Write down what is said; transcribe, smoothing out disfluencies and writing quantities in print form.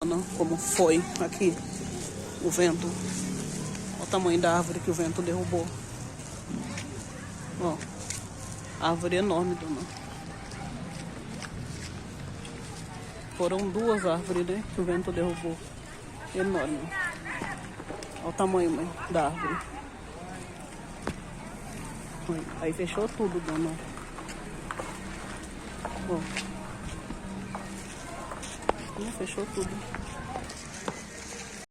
dona, como foi aqui o vento. Olha o tamanho da árvore que o vento derrubou. Ó, árvore enorme, dona. Foram 2 árvores, né, que o vento derrubou. Enorme. Olha o tamanho, mãe, da árvore. Aí fechou tudo, dona. Ó. Fechou tudo.